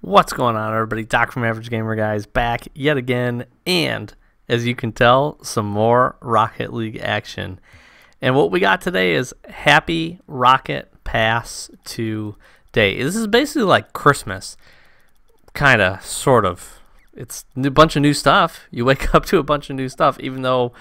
What's going on, everybody? Doc from Average Gamer Guys back yet again, and as you can tell, some more Rocket League action. And what we got today is Happy Rocket Pass 2 Day. This is basically like Christmas, kind of, sort of. It's a bunch of new stuff. You wake up to a bunch of new stuff, even though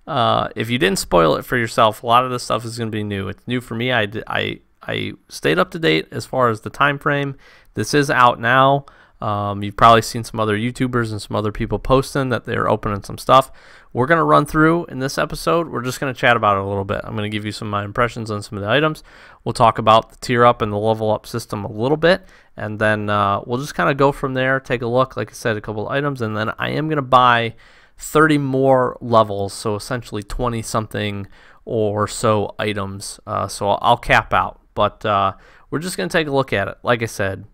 if you didn't spoil it for yourself, a lot of this stuff is going to be new. It's new for me. I stayed up to date as far as the time frame. This is out now. You've probably seen some other YouTubers and some other people posting that they're opening some stuff. We're going to run through in this episode. We're just going to chat about it a little bit. I'm going to give you some of my impressions on some of the items. We'll talk about the tier up and the level up system a little bit, and then we'll just kind of go from there, take a look, like I said, a couple of items, and then I am going to buy 30 more levels, so essentially 20 something or so items. So I'll cap out, but we're just going to take a look at it. Like I said,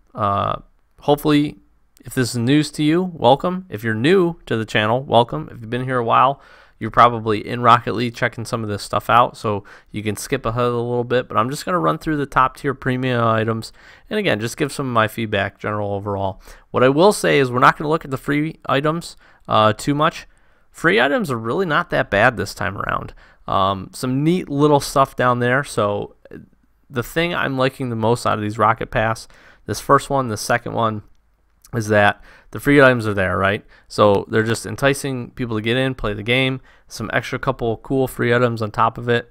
hopefully if this is news to you, welcome. If you're new to the channel, welcome. If you've been here a while, you're probably in Rocket League checking some of this stuff out, so you can skip ahead a little bit, but I'm just going to run through the top tier premium items, and again, just give some of my feedback general overall. What I will say is we're not going to look at the free items too much. Free items are really not that bad this time around. Some neat little stuff down there. So the thing I'm liking the most out of these Rocket Pass, this first one, the second one, is that the free items are there, right? So they're just enticing people to get in, play the game, some extra couple cool free items on top of it.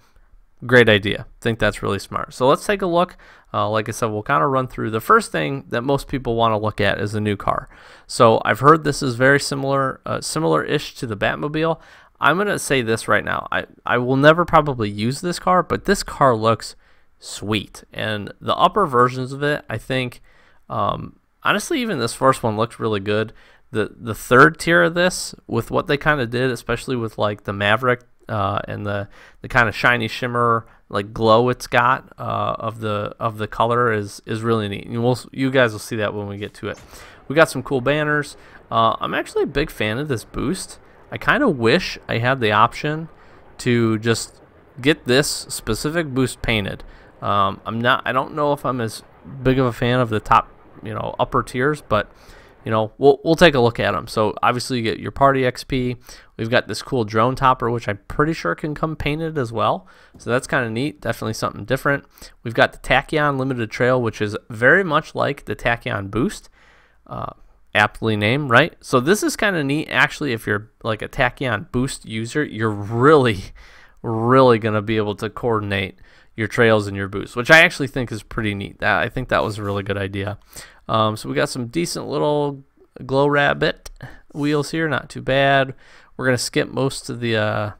Great idea. Think that's really smart. So let's take a look. Like I said, we'll kind of run through. The first thing that most people want to look at is the new car. So I've heard this is very similar-ish to the Batmobile. I'm going to say this right now. I will never probably use this car, but this car looks sweet. And the upper versions of it, I think, honestly, even this first one looks really good. The third tier of this, with what they kind of did, especially with like the Maverick and the kind of shiny shimmer like glow it's got of the color is really neat. And you guys will see that when we get to it. We got some cool banners. I'm actually a big fan of this boost. I kind of wish I had the option to just get this specific boost painted. I don't know if I'm as big of a fan of the top, upper tiers, but we'll take a look at them. So obviously you get your party XP. We've got this cool drone topper, which I'm pretty sure can come painted as well. So that's kind of neat. Definitely something different. We've got the Tachyon limited trail, which is very much like the Tachyon boost. Aptly named, right? So this is kind of neat. Actually, if you're like a Tachyon boost user, you're really going to be able to coordinate your trails and your boosts, which I actually think is pretty neat. I think that was a really good idea. So we got some decent little glow rabbit wheels here, not too bad. We're gonna skip most of the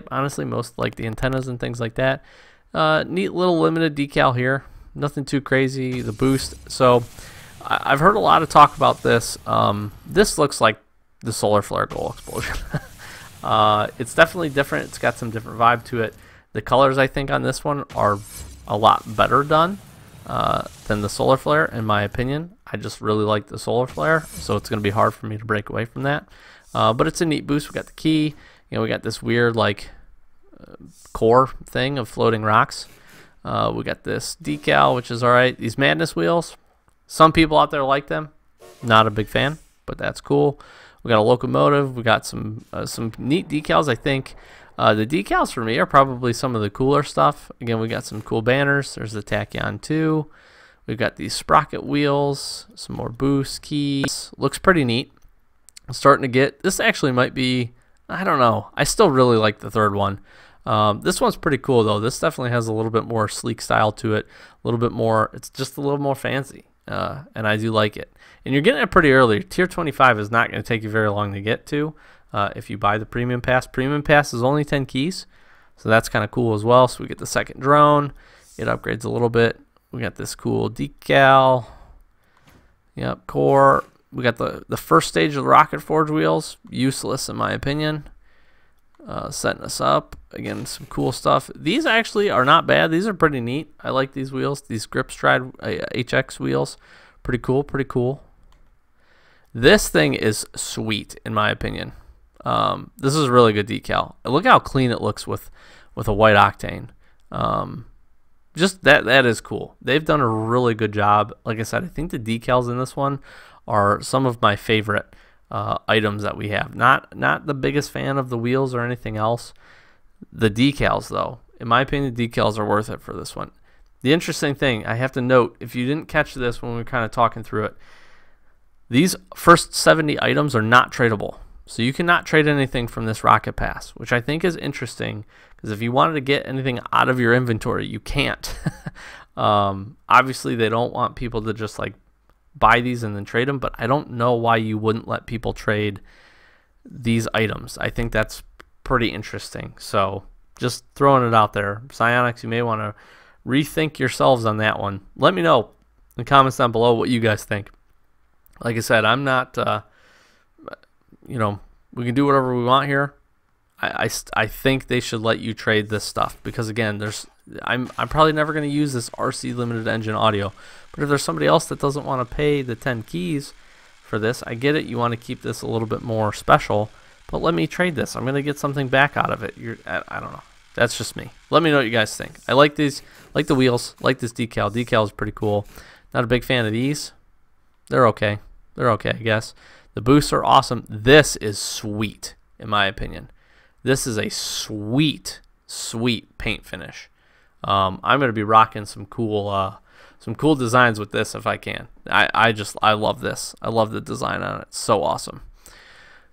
honestly most like the antennas and things like that. Neat little limited decal here, nothing too crazy. The boost. So I've heard a lot of talk about this. This looks like the solar flare goal explosion. It's definitely different. It's got some different vibe to it. The colors, I think, on this one are a lot better done than the solar flare, in my opinion. I just really like the solar flare, so it's going to be hard for me to break away from that. But it's a neat boost. We got the key. We got this weird like core thing of floating rocks. We got this decal, which is all right. These madness wheels. Some people out there like them. Not a big fan, but that's cool. We got a locomotive. We got some neat decals, I think. The decals for me are probably some of the cooler stuff. Again, we got some cool banners. There's the Tachyon 2. We've got these sprocket wheels, some more boost keys. Looks pretty neat. I'm starting to get, this actually might be, I don't know. I still really like the third one. This one's pretty cool though. This definitely has a little bit more sleek style to it. A little bit more, it's just a little more fancy. And I do like it. And you're getting it pretty early. Tier 25 is not going to take you very long to get to. If you buy the premium pass. Premium pass is only 10 keys, so that's kind of cool as well. So we get the second drone. It upgrades a little bit. We got this cool decal. Yep, core. We got the first stage of the Rocket Forge wheels. Useless in my opinion. Setting us up. Again, some cool stuff. These actually are not bad. These are pretty neat. I like these wheels. These Grip Stride HX wheels. Pretty cool, pretty cool. This thing is sweet in my opinion. This is a really good decal. Look how clean it looks with a white octane. just that is cool. They've done a really good job. Like I said, I think the decals in this one are some of my favorite items that we have. Not the biggest fan of the wheels or anything else. The decals, though, in my opinion, the decals are worth it for this one. The interesting thing, I have to note, if you didn't catch this when we were kind of talking through it, these first 70 items are not tradable. So you cannot trade anything from this Rocket Pass, which I think is interesting, because if you wanted to get anything out of your inventory, you can't. Obviously, they don't want people to just like buy these and then trade them, but I don't know why you wouldn't let people trade these items. I think that's pretty interesting. So just throwing it out there. Psionics, you may want to rethink yourselves on that one. Let me know in the comments down below what you guys think. Like I said, I'm not, you know, we can do whatever we want here. I think they should let you trade this stuff, because again, I'm probably never going to use this RC limited engine audio, but if there's somebody else that doesn't want to pay the 10 keys for this, I get it. You want to keep this a little bit more special, but let me trade this. I'm going to get something back out of it. I don't know. That's just me. Let me know what you guys think. I like these, like the wheels, like this decal. Decal is pretty cool. Not a big fan of these. They're okay. They're okay, I guess. The boosts are awesome. This is sweet, in my opinion. This is a sweet, sweet paint finish. I'm going to be rocking some cool designs with this if I can. I love this. I love the design on it. It's so awesome.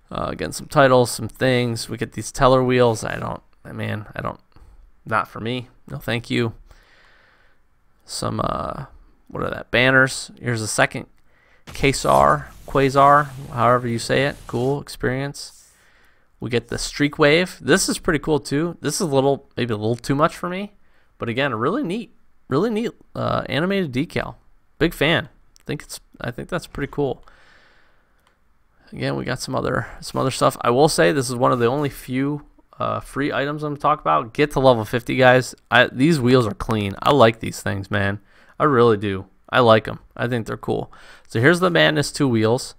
Again, some titles, some things. We get these teller wheels. Not for me. No, thank you. Some, what are that? Banners. Here's a second Quasar, however you say it. Cool experience. We get the Streak Wave. This is pretty cool too. This is maybe a little too much for me, but again, a really neat animated decal. Big fan. I think that's pretty cool. Again, we got some other stuff. I will say this is one of the only few free items I'm gonna talk about. Get to level 50, guys. These wheels are clean. I like these things, man. I really do. I like them. I think they're cool. So here's the Madness 2 wheels.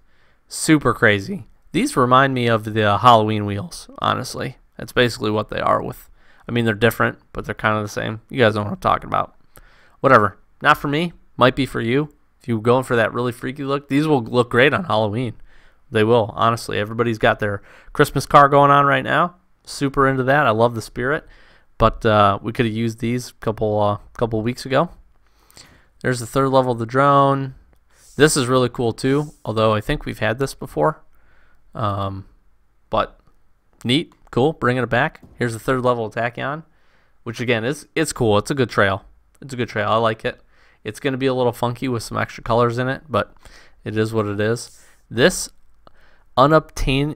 Super crazy. These remind me of the Halloween wheels, honestly. That's basically what they are. They're different, but they're kind of the same. You guys know what I'm talking about. Whatever. Not for me. Might be for you. If you're going for that really freaky look, these will look great on Halloween. They will, honestly. Everybody's got their Christmas car going on right now. Super into that. I love the spirit. But we could have used these a couple weeks ago. There's the third level of the drone. This is really cool too, although I think we've had this before. But neat, cool, bringing it back. Here's the third level of Tachyon, which again it's cool. It's a good trail. It's a good trail. I like it. It's going to be a little funky with some extra colors in it, but it is what it is. This unobtainium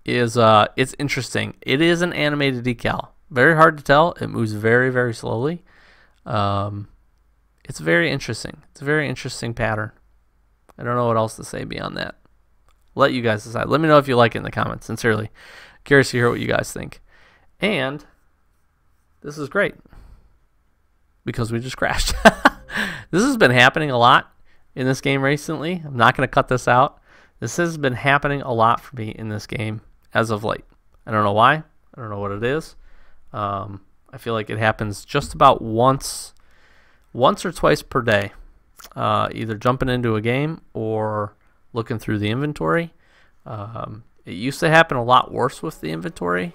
is it's interesting. It is an animated decal. Very hard to tell. It moves very, very slowly. It's very interesting. It's a very interesting pattern. I don't know what else to say beyond that. Let you guys decide. Let me know if you like it in the comments. Sincerely, curious to hear what you guys think. And this is great because we just crashed. This has been happening a lot in this game recently. I'm not going to cut this out. This has been happening a lot for me in this game as of late. I don't know why. I don't know what it is. I feel like it happens just about once or twice per day. Either jumping into a game or looking through the inventory. It used to happen a lot worse with the inventory,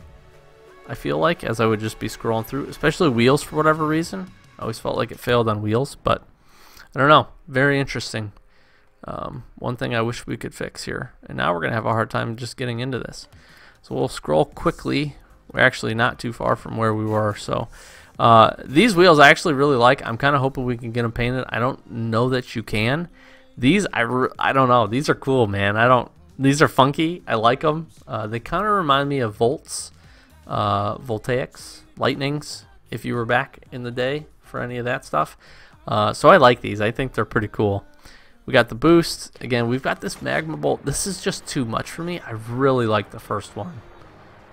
I feel like, as I would just be scrolling through, especially wheels for whatever reason. I always felt like it failed on wheels, but I don't know. Very interesting. One thing I wish we could fix here. And now we're going to have a hard time just getting into this. So we'll scroll quickly. We're actually not too far from where we were, so... these wheels I actually really like. I'm kind of hoping we can get them painted. I don't know that you can. These I don't know. These are cool, man. These are funky. I like them. They kind of remind me of Volts, Voltaics, Lightnings, if you were back in the day for any of that stuff. So I like these. I think they're pretty cool. We got the boost. Again, we've got this magma bolt. This is just too much for me. I really like the first one.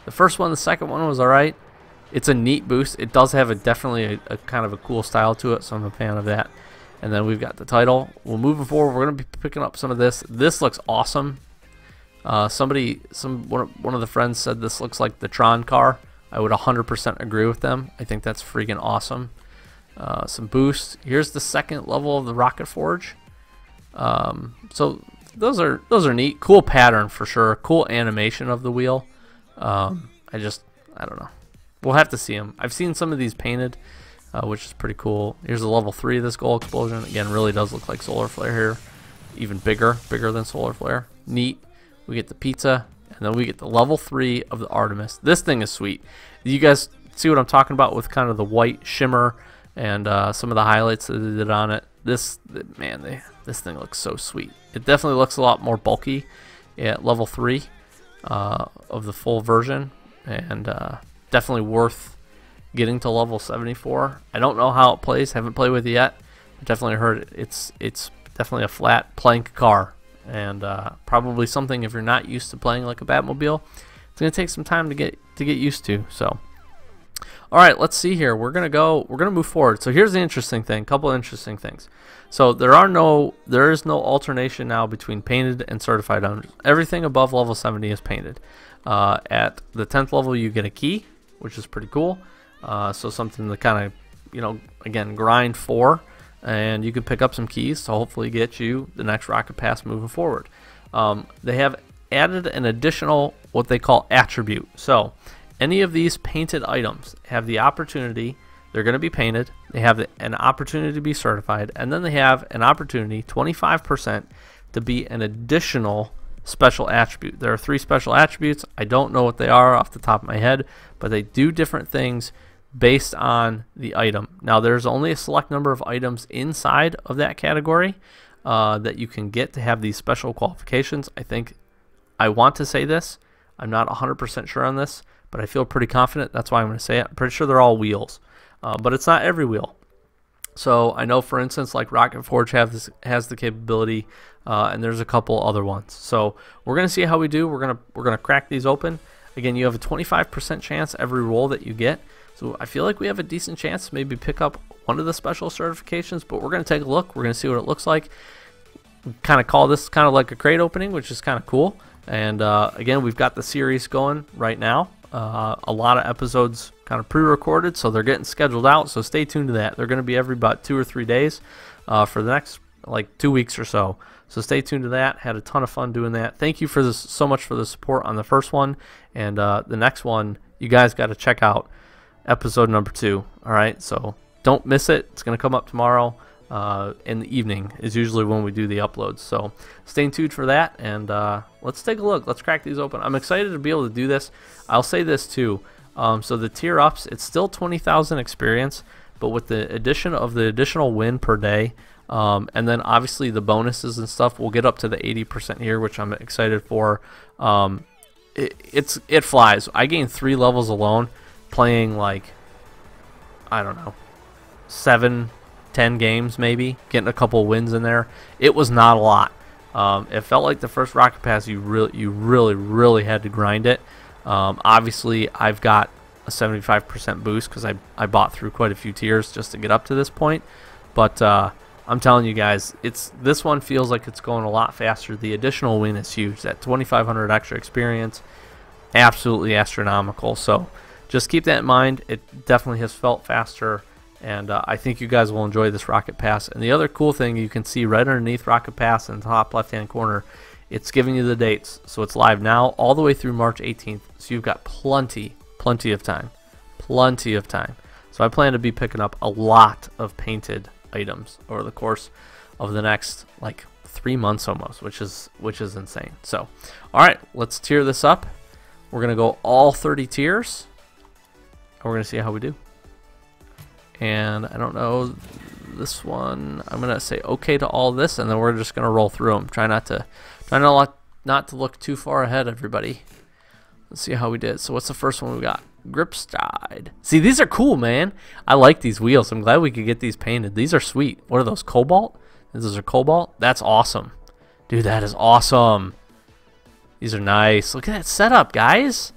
The second one was alright. It's a neat boost. It does have definitely a kind of a cool style to it, so I'm a fan of that. And then we've got the title. We'll move forward. We're going to be picking up some of this. This looks awesome. One of the friends said this looks like the Tron car. I would 100% agree with them. I think that's freaking awesome. Some boost. Here's the second level of the Rocket Forge. So those are neat. Cool pattern for sure. Cool animation of the wheel. I don't know. We'll have to see them. I've seen some of these painted, which is pretty cool. Here's the level 3 of this goal explosion. Again, really does look like solar flare here. Even bigger than solar flare. Neat. We get the pizza, and then we get the level 3 of the Artemis. This thing is sweet. You guys see what I'm talking about with kind of the white shimmer and some of the highlights that they did on it. This thing looks so sweet. It definitely looks a lot more bulky at level 3 of the full version, and definitely worth getting to level 74. I don't know how it plays. Haven't played with it yet. I definitely heard it's definitely a flat plank car, and probably something if you're not used to playing like a Batmobile, it's gonna take some time to get used to. So, all right, let's see here. We're gonna move forward. So here's the interesting thing. Couple of interesting things. So there is no alternation now between painted and certified owners. Everything above level 70 is painted. At the 10th level, you get a key, which is pretty cool. So something to kind of, again, grind for, and you can pick up some keys to hopefully get you the next Rocket Pass moving forward. They have added an additional what they call attribute. So any of these painted items have the opportunity. They're going to be painted. They have an opportunity to be certified, and then they have an opportunity, 25%, to be an additional special attribute. There are 3 special attributes. I don't know what they are off the top of my head, but they do different things based on the item. Now, there's only a select number of items inside of that category that you can get to have these special qualifications. I want to say this. I'm not 100% sure on this, but I feel pretty confident. That's why I'm going to say it. I'm pretty sure they're all wheels, but it's not every wheel. So I know, for instance, like Rocket Forge has the capability, and there's a couple other ones. So we're gonna see how we do. We're gonna crack these open. Again, you have a 25% chance every roll that you get. So I feel like we have a decent chance to maybe pick up one of the special certifications. But we're gonna take a look. We're gonna see what it looks like. We kind of call this kind of like a crate opening, which is kind of cool. And again, we've got the series going right now. A lot of episodes kind of pre-recorded, so they're getting scheduled out, so stay tuned to that. They're going to be every about 2 or 3 days for the next like 2 weeks or so. So stay tuned to that. Had a ton of fun doing that. Thank you for so much for the support on the first one, and the next one you guys got to check out, episode number 2. All right, so don't miss it. It's going to come up tomorrow in the evening is usually when we do the uploads. So stay tuned for that, and let's take a look. Let's crack these open. I'm excited to be able to do this. I'll say this too. So the tier ups, it's still 20,000 experience, but with the addition of the additional win per day, and then obviously the bonuses and stuff, we'll get up to the 80% here, which I'm excited for. It flies. I gained 3 levels alone playing, like, I don't know, 7-10 games maybe, getting a couple wins in there. It was not a lot. It felt like the first Rocket Pass you really had to grind it. Obviously I've got a 75% boost because I bought through quite a few tiers just to get up to this point, but I'm telling you guys, this one feels like it's going a lot faster. The additional win is huge. That 2,500 extra experience, absolutely astronomical. So just keep that in mind. It definitely has felt faster, and I think you guys will enjoy this Rocket Pass. And the other cool thing you can see right underneath Rocket Pass in the top left-hand corner, it's giving you the dates. So it's live now all the way through March 18th. So you've got plenty of time. So I plan to be picking up a lot of painted items over the course of the next like 3 months almost, which is insane. So all right, let's tier this up. We're gonna go all 30 tiers, and we're gonna see how we do. And I don't know, this one, I'm gonna say okay to all this, and then we're just gonna roll through them. Try not to look too far ahead, everybody. Let's see how we did. So what's the first one we got? Gripstride. See, these are cool, man. I like these wheels. I'm glad we could get these painted. These are sweet. What are those, cobalt? Those are cobalt? That's awesome. Dude, that is awesome. These are nice. Look at that setup, guys.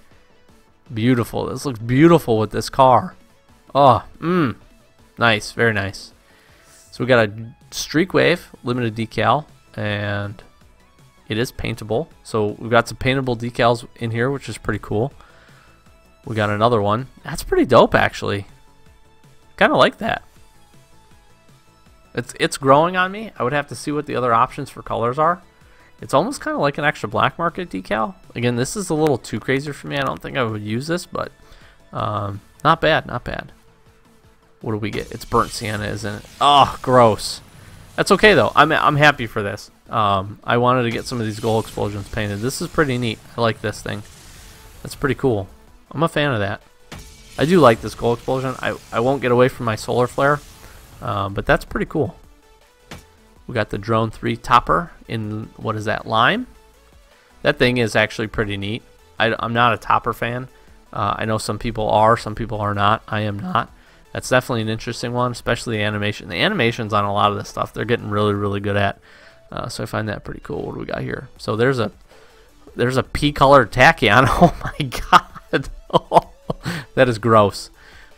Beautiful. This looks beautiful with this car. Oh, nice. Very nice. So we got a Streak Wave limited decal, and it is paintable. So we've got some paintable decals in here, which is pretty cool. We got another one. That's pretty dope, actually. Kind of like that. It's growing on me. I would have to see what the other options for colors are. It's almost kind of like an extra black market decal. Again, this is a little too crazy for me. I don't think I would use this, but not bad, not bad. What do we get? It's burnt sienna, isn't it? Oh, gross. That's okay though. I'm happy for this. I wanted to get some of these gold explosions painted. This is pretty neat. I like this thing. That's pretty cool. I'm a fan of that. I do like this gold explosion. I won't get away from my solar flare, but that's pretty cool. We got the Drone 3 topper in, what is that, lime? That thing is actually pretty neat. I'm not a topper fan. I know some people are not. I am not. That's definitely an interesting one, especially the animation. The animations on a lot of this stuff, they're getting really, really good at. So I find that pretty cool. What do we got here? So there's a pea-colored Tachyon. Oh my god. Oh, that is gross.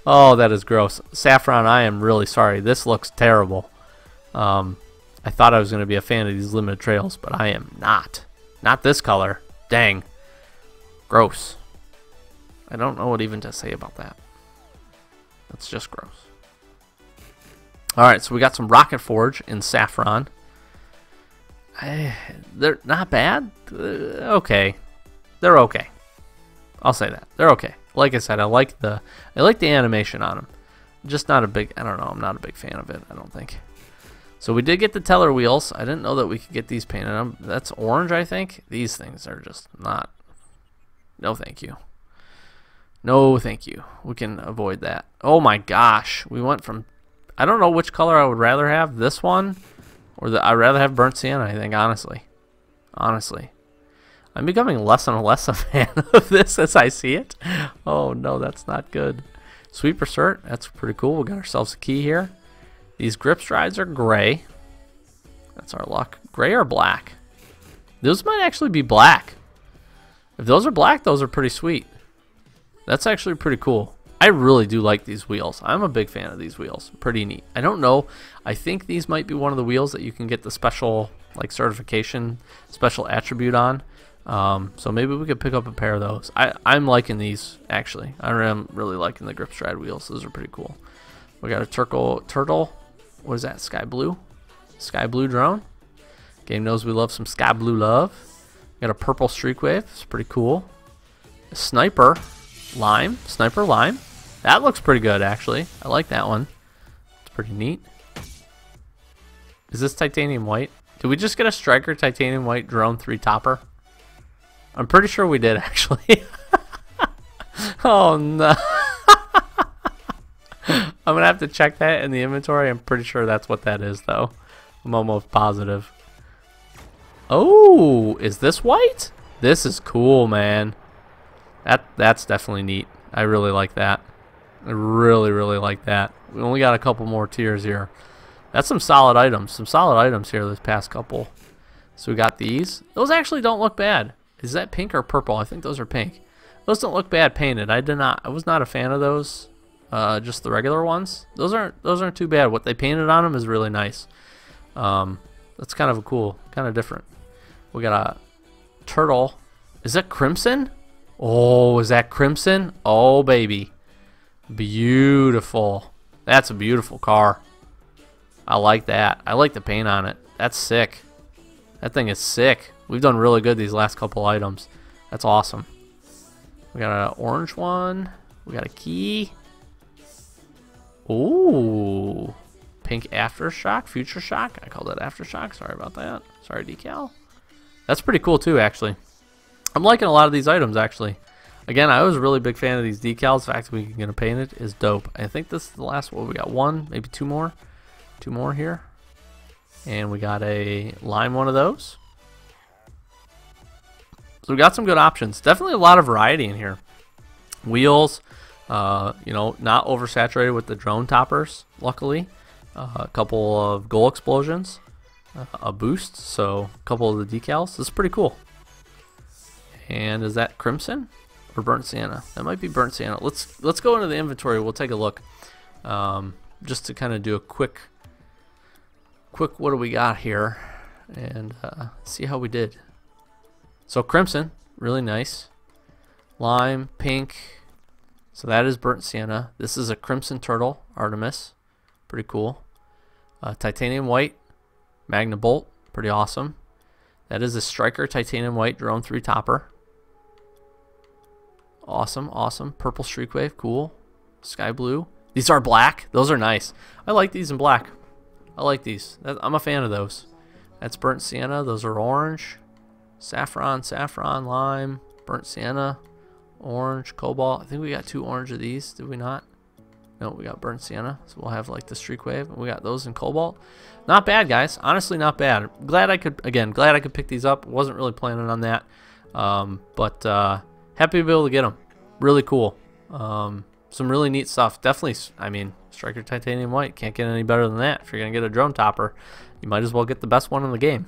Oh, that is gross. Saffron, I am really sorry. This looks terrible. I thought I was going to be a fan of these limited trails, but I am not. Not this color. Dang. Gross. I don't know what even to say about that. That's just gross. Alright, so we got some Rocket Forge in Saffron. They're not bad. Okay. They're okay. I'll say that. They're okay. Like I said, I like the animation on them. Just not a big, I don't know, I'm not a big fan of it, I don't think. So we did get the teller wheels. I didn't know that we could get these painted. That's orange, I think. These things are just not. No, thank you. No, thank you. We can avoid that. Oh my gosh. We went from, I don't know which color I would rather have. This one or I'd rather have burnt sienna, I think, honestly. Honestly. I'm becoming less and less a fan of this as I see it. Oh no, that's not good. Sweeper cert, that's pretty cool. We got ourselves a key here. These grip strides are gray. That's our luck. Gray or black? Those might actually be black. If those are black, those are pretty sweet. That's actually pretty cool. I really do like these wheels. I'm a big fan of these wheels. Pretty neat. I don't know. I think these might be one of the wheels that you can get the special like certification, special attribute on. So maybe we could pick up a pair of those. I'm liking these, actually. I'm really liking the grip stride wheels. Those are pretty cool. We got a turtle. What is that? Sky blue? Sky blue drone. Game knows we love some sky blue love. We got a purple streak wave. It's pretty cool. A sniper lime. Sniper lime. That looks pretty good, actually. I like that one. It's pretty neat. Is this titanium white? Did we just get a striker titanium white drone 3 topper? I'm pretty sure we did, actually. Oh no. I'm gonna have to check that in the inventory. I'm pretty sure that's what that is, though. I'm almost positive. Oh, is this white? This is cool, man. That's definitely neat. I really like that. I really, really like that. We only got a couple more tiers here. That's some solid items. Some solid items here this past couple. So we got these. Those actually don't look bad. Is that pink or purple? I think those are pink. Those don't look bad painted. I was not a fan of those. Just the regular ones. Those aren't too bad. What they painted on them is really nice. That's kind of a cool, kind of different. We got a turtle. Is that crimson? Oh, is that crimson? Oh, baby. Beautiful. That's a beautiful car. I like that. I like the paint on it. That's sick. That thing is sick. We've done really good these last couple items. That's awesome. We got an orange one. We got a key. Ooh. Pink aftershock, future shock. I called it aftershock. Sorry about that. Sorry, decal. That's pretty cool too, actually. I'm liking a lot of these items, actually. Again, I was a really big fan of these decals. The fact that we can get paint it is dope. I think this is the last one. We got one, maybe two more. Two more here. And we got a lime one of those. So we got some good options. Definitely a lot of variety in here. Wheels, you know, not oversaturated with the drone toppers, luckily. A couple of goal explosions, a boost, so a couple of the decals. This is pretty cool. And is that crimson or burnt sienna? That might be burnt sienna. Let's go into the inventory. We'll take a look, just to kind of do a quick what do we got here, and see how we did. So crimson, really nice. Lime, pink, So that is burnt sienna. This is a crimson turtle, Artemis. Pretty cool. Titanium white, Magna Bolt. Pretty awesome. That is a striker titanium white drone 3 topper. Awesome, awesome. Purple streak wave, cool. Sky blue. These are black. Those are nice. I like these in black. I like these. I'm a fan of those. That's burnt sienna. Those are orange. Saffron, lime, burnt sienna, orange, cobalt. I think we got 2 orange of these, did we not? No, we got burnt sienna. So we'll have like the streak wave. We got those in cobalt. Not bad, guys. Honestly, not bad. Glad I could pick these up. Wasn't really planning on that. But happy to be able to get them. Really cool. Some really neat stuff. Definitely, I mean, striker titanium white. Can't get any better than that. If you're going to get a drone topper, you might as well get the best one in the game.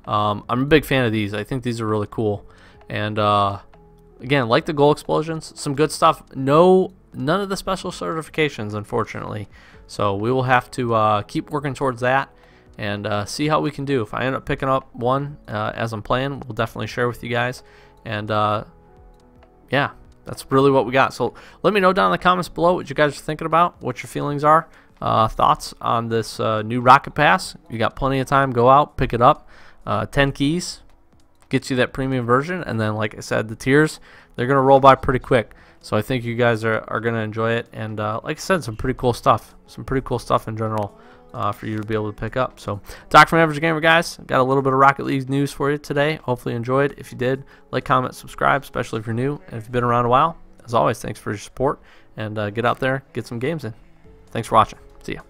I'm a big fan of these. I think these are really cool. And again, like the goal explosions, some good stuff. None of the special certifications, unfortunately. So we will have to keep working towards that and see how we can do. If I end up picking up one as I'm playing, we'll definitely share with you guys. And yeah, that's really what we got. So let me know down in the comments below what you guys are thinking about, what your feelings are, thoughts on this new Rocket Pass. You got plenty of time. Go out, pick it up. 10 keys gets you that premium version, and then like I said, the tiers, they're gonna roll by pretty quick. So I think you guys are gonna enjoy it, and like I said, some pretty cool stuff in general for you to be able to pick up. So Doc from Average Gamer, guys, got a little bit of Rocket League news for you today. Hopefully you enjoyed. If you did, like, comment, subscribe, especially if you're new, and if you've been around a while, as always, thanks for your support, and get out there, get some games in. Thanks for watching. See ya.